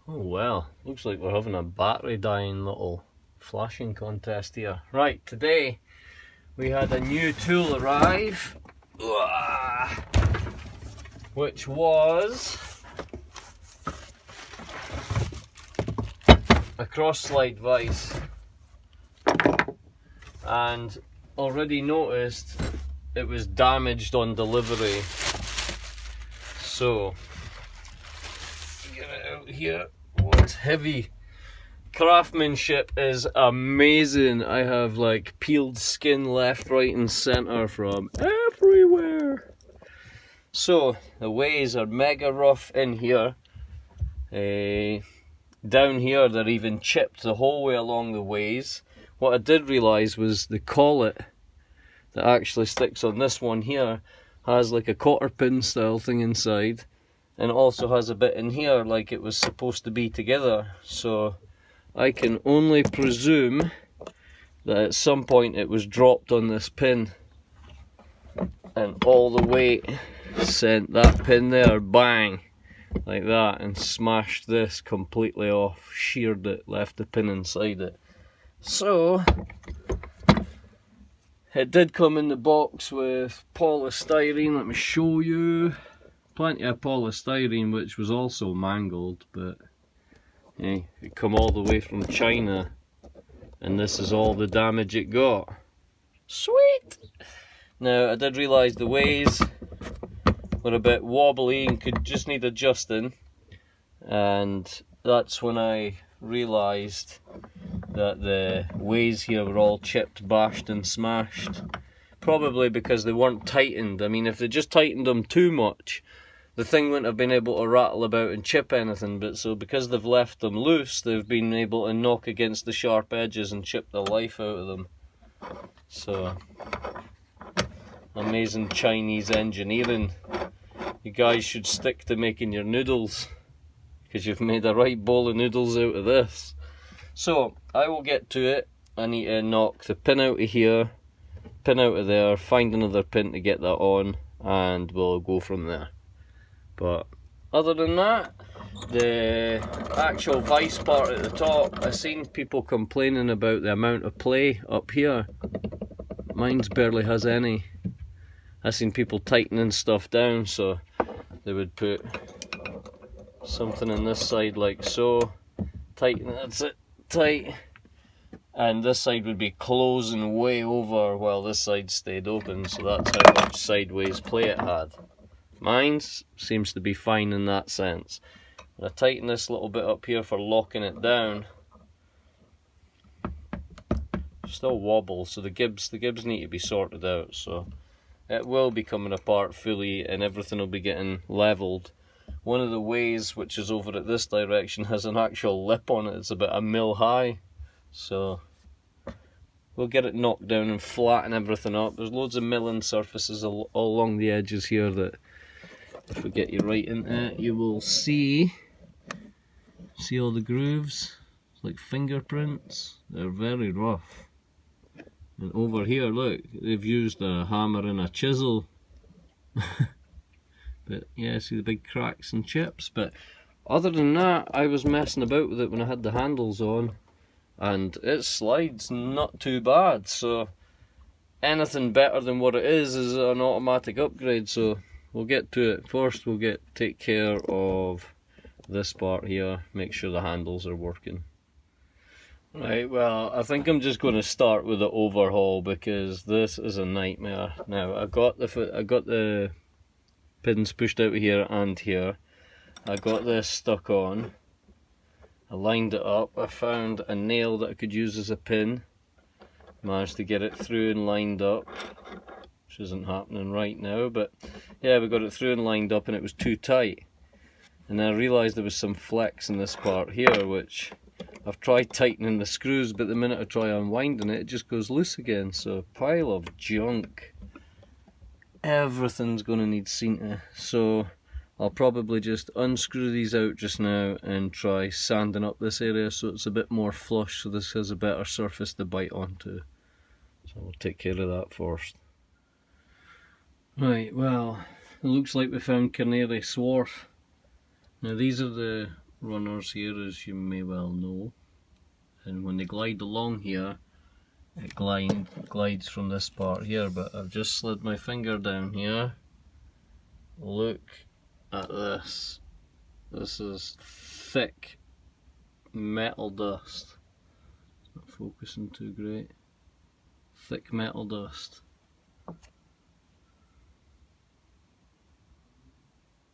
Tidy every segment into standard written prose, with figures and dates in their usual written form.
Oh well, looks like we're having a battery dying little flashing contest here. Right, today we had a new tool arrive, which was a cross-slide vise, and already noticed it was damaged on delivery, so get it out here. Oh, it's heavy. Craftsmanship is amazing. I have like peeled skin left, right and centre from everywhere. So the ways are mega rough in here. Down here they're even chipped the whole way along the ways. What I did realise was the collet that actually sticks on this one here has like a cotter pin style thing inside, and also has a bit in here like it was supposed to be together. So I can only presume that at some point it was dropped on this pin, and all the weight sent that pin there, bang, like that, and smashed this completely off, sheared it, left the pin inside it. So it did come in the box with polystyrene. Let me show you. Plenty of polystyrene, which was also mangled, but hey, it come all the way from China, and this is all the damage it got. Sweet! Now I did realise the ways were a bit wobbly and could just need adjusting, and that's when I realised that the ways here were all chipped, bashed and smashed. Probably because they weren't tightened. I mean, if they just tightened them too much, the thing wouldn't have been able to rattle about and chip anything, but so because they've left them loose, they've been able to knock against the sharp edges and chip the life out of them. So, amazing Chinese engineering. You guys should stick to making your noodles, because you've made a right bowl of noodles out of this. So, I will get to it. I need to knock the pin out of here, pin out of there, find another pin to get that on, and we'll go from there. But other than that, the actual vise part at the top, I've seen people complaining about the amount of play up here. Mine's barely has any. I've seen people tightening stuff down, so they would put something in this side like so, tighten, that's it, tight, and this side would be closing way over while this side stayed open, so that's how much sideways play it had. Mine seems to be fine in that sense. I tighten this little bit up here for locking it down. Still wobbles, so the gibs need to be sorted out, so it will be coming apart fully and everything will be getting levelled. One of the ways, which is over at this direction, has an actual lip on it. It's about 1 mil high, so we'll get it knocked down and flatten everything up. There's loads of milling surfaces all along the edges here that, if we get you right into it, you will see all the grooves. It's like fingerprints. They're very rough. And over here, look, they've used a hammer and a chisel. But yeah, see the big cracks and chips. But other than that, I was messing about with it when I had the handles on, and it slides not too bad. So anything better than what it is an automatic upgrade. So we'll get to it. First we'll take care of this part here, make sure the handles are working. Right, well, I think I'm just going to start with the overhaul because this is a nightmare. Now, I got the pins pushed out of here and here. I got this stuck on. I lined it up. I found a nail that I could use as a pin. Managed to get it through and lined up, which isn't happening right now, but yeah, we got it through and lined up and it was too tight. And then I realised there was some flex in this part here, which I've tried tightening the screws, but the minute I try unwinding it, it just goes loose again. So, pile of junk. Everything's going to need seen to. So, I'll probably just unscrew these out just now and try sanding up this area so it's a bit more flush, so this has a better surface to bite onto. So, we'll take care of that first. Right, well, it looks like we found Canary Swarf. Now these are the runners here, as you may well know, and when they glide along here, it glides from this part here, but I've just slid my finger down here. Look at this. This is thick metal dust. It's not focusing too great. Thick metal dust.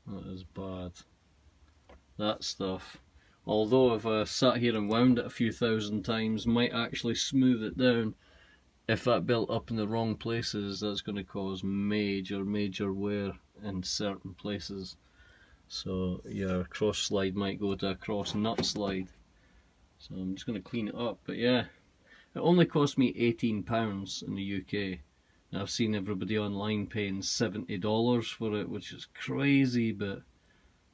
That is bad. That stuff, although if I sat here and wound it a few thousand times, might actually smooth it down. If that built up in the wrong places, that's going to cause major wear in certain places. So your cross slide might go to a cross nut slide. So I'm just going to clean it up. But yeah, it only cost me £18 in the UK. Now I've seen everybody online paying $70 for it, which is crazy, but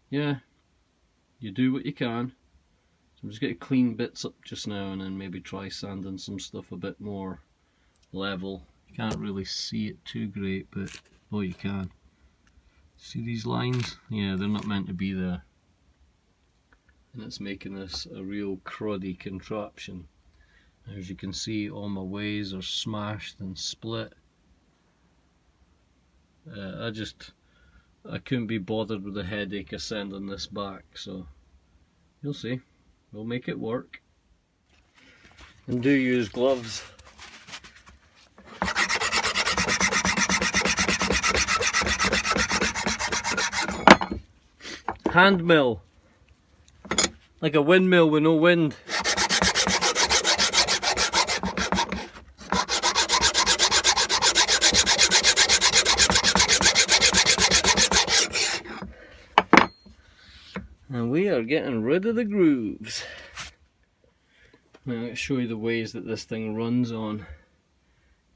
yeah, you do what you can. So I'm just going to clean bits up just now and then maybe try sanding some stuff a bit more level. You can't really see it too great, but oh, you can. See these lines? Yeah, they're not meant to be there. And it's making this a real cruddy contraption. As you can see, all my ways are smashed and split. I couldn't be bothered with the headache of sending this back, so you'll see. We'll make it work. And do use gloves. Hand mill. Like a windmill with no wind. And we are getting rid of the grooves. Now I'll show you the ways that this thing runs on.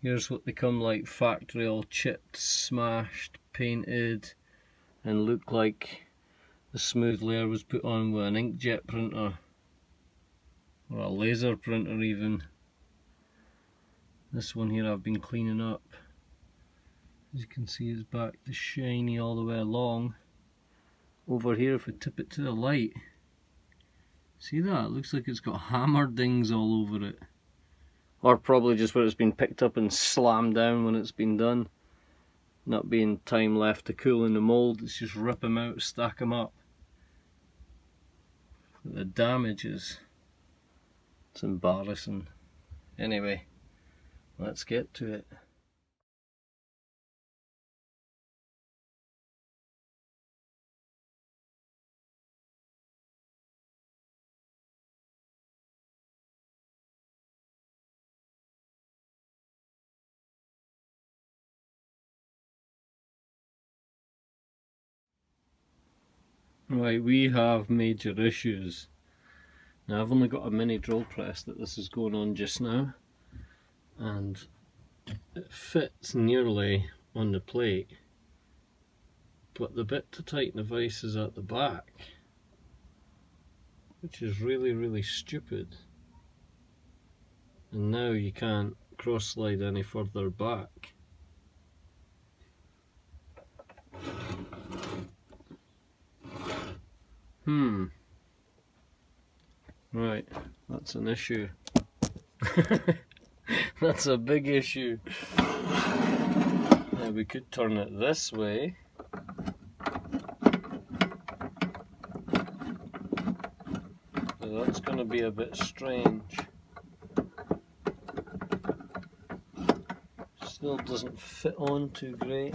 Here's what they come like, factory, all chipped, smashed, painted, and look like the smooth layer was put on with an inkjet printer, or a laser printer even. This one here I've been cleaning up. As you can see, it's back to shiny all the way along. Over here, if we tip it to the light, see that? It looks like it's got hammer dings all over it. Or probably just where it's been picked up and slammed down when it's been done. Not being time left to cool in the mould, it's just rip them out, stack them up. The damage is, it's embarrassing. Anyway, let's get to it. Right, we have major issues. Now I've only got a mini drill press that this is going on just now, and it fits nearly on the plate, but the bit to tighten the vise is at the back, which is really stupid. And now you can't cross slide any further back. Right, that's an issue. That's a big issue. Now we could turn it this way. So that's going to be a bit strange. Still doesn't fit on too great.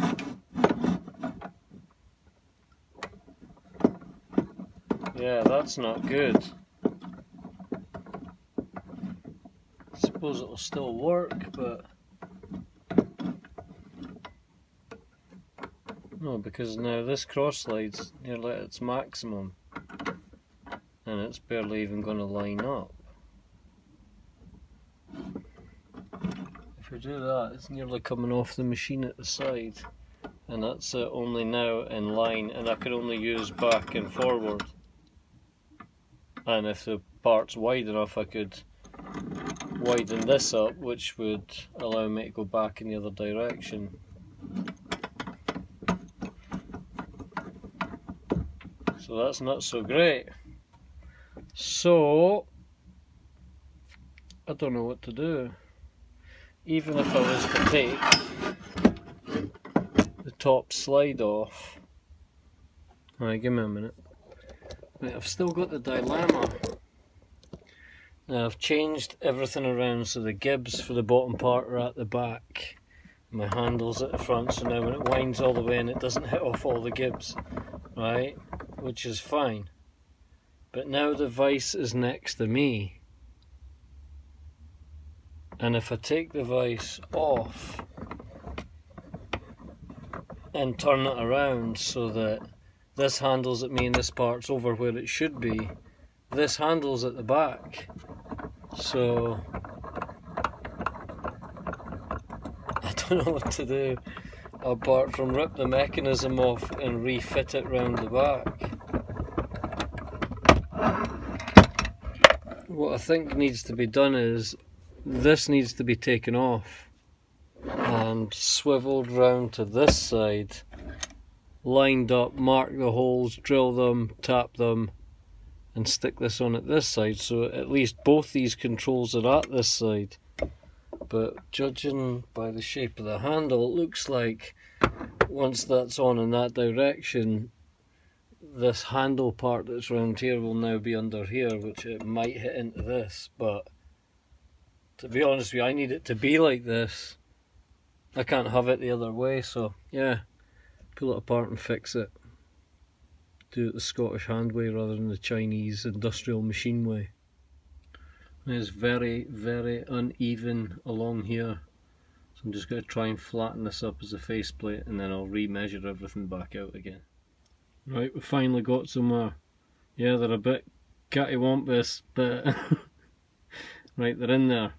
Yeah, that's not good. I suppose it'll still work, but no, because now this cross slide's nearly at its maximum and it's barely even going to line up. If we do that, it's nearly coming off the machine at the side, and that's only now in line, and I can only use back and forward. And if the part's wide enough, I could widen this up, which would allow me to go back in the other direction. So that's not so great. So I don't know what to do. Even if I was to take the top slide off. Alright, give me a minute. Right, I've still got the dilemma. Now I've changed everything around, so the gibs for the bottom part are at the back. My handle's at the front, so now when it winds all the way in, it doesn't hit off all the gibs. Right? Which is fine. But now the vise is next to me. And if I take the vise off and turn it around so that this handle's at me and this part's over where it should be, this handle's at the back. So I don't know what to do apart from rip the mechanism off and refit it round the back. What I think needs to be done is this needs to be taken off and swiveled round to this side, lined up, mark the holes, drill them, tap them, and stick this on at this side, so at least both these controls are at this side. But judging by the shape of the handle, it looks like once that's on in that direction, this handle part that's round here will now be under here, which it might hit into this. But to be honest with you, I need it to be like this. I can't have it the other way, so yeah, pull it apart and fix it. Do it the Scottish hand way rather than the Chinese industrial machine way. It's very, very uneven along here, so I'm just going to try and flatten this up as a faceplate, and then I'll re-measure everything back out again. Right, we finally got somewhere. Yeah, they're a bit cattywampus, but right, they're in there.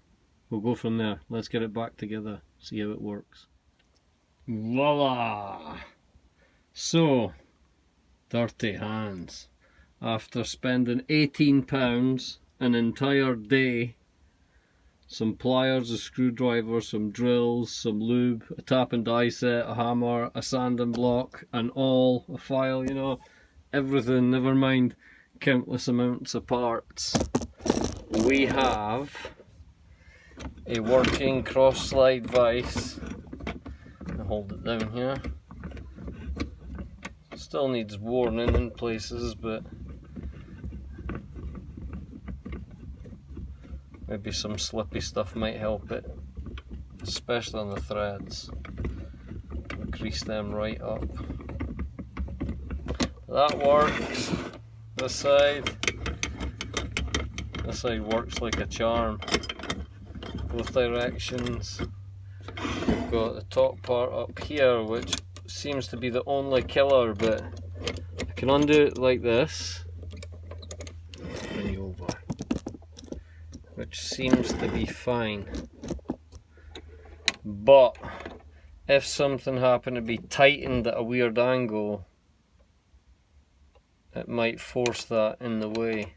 We'll go from there. Let's get it back together, see how it works. Voila! So, dirty hands. After spending £18 an entire day, some pliers, a screwdriver, some drills, some lube, a tap and die set, a hammer, a sanding block, an awl, a file, you know, everything, never mind countless amounts of parts. We have a working cross slide vise. I'll hold it down here. Still needs warning in places, but maybe some slippy stuff might help it, especially on the threads. We'll crease them right up. That works. This side works like a charm. Both directions. We've got the top part up here, which seems to be the only killer, but I can undo it like this. Bring you over. Which seems to be fine. But if something happened to be tightened at a weird angle, it might force that in the way.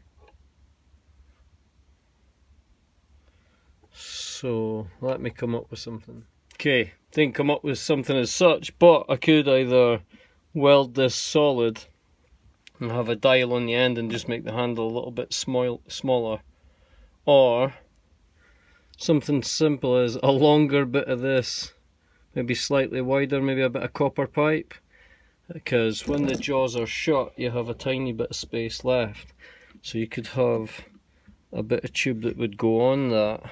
So let me come up with something. Okay, didn't come up with something as such, but I could either weld this solid and have a dial on the end and just make the handle a little bit smaller, or something simple as a longer bit of this, maybe slightly wider, maybe a bit of copper pipe, because when the jaws are shut you have a tiny bit of space left, so you could have a bit of tube that would go on that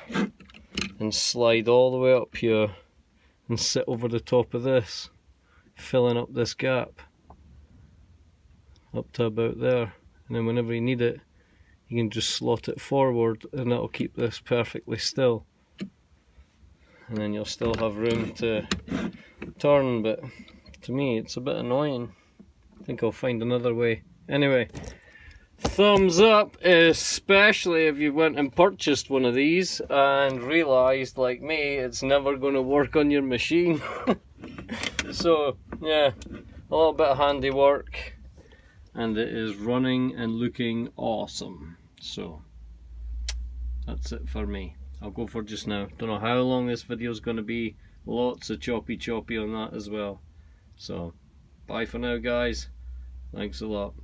and slide all the way up here and sit over the top of this, filling up this gap up to about there, and then whenever you need it you can just slot it forward and that'll keep this perfectly still, and then you'll still have room to turn. But to me it's a bit annoying. I think I'll find another way. Anyway, thumbs up, especially if you went and purchased one of these and realised, like me, it's never going to work on your machine. So yeah, a little bit of handiwork, and it is running and looking awesome. So that's it for me. I'll go for just now. Don't know how long this video is going to be. Lots of choppy on that as well. So bye for now guys. Thanks a lot.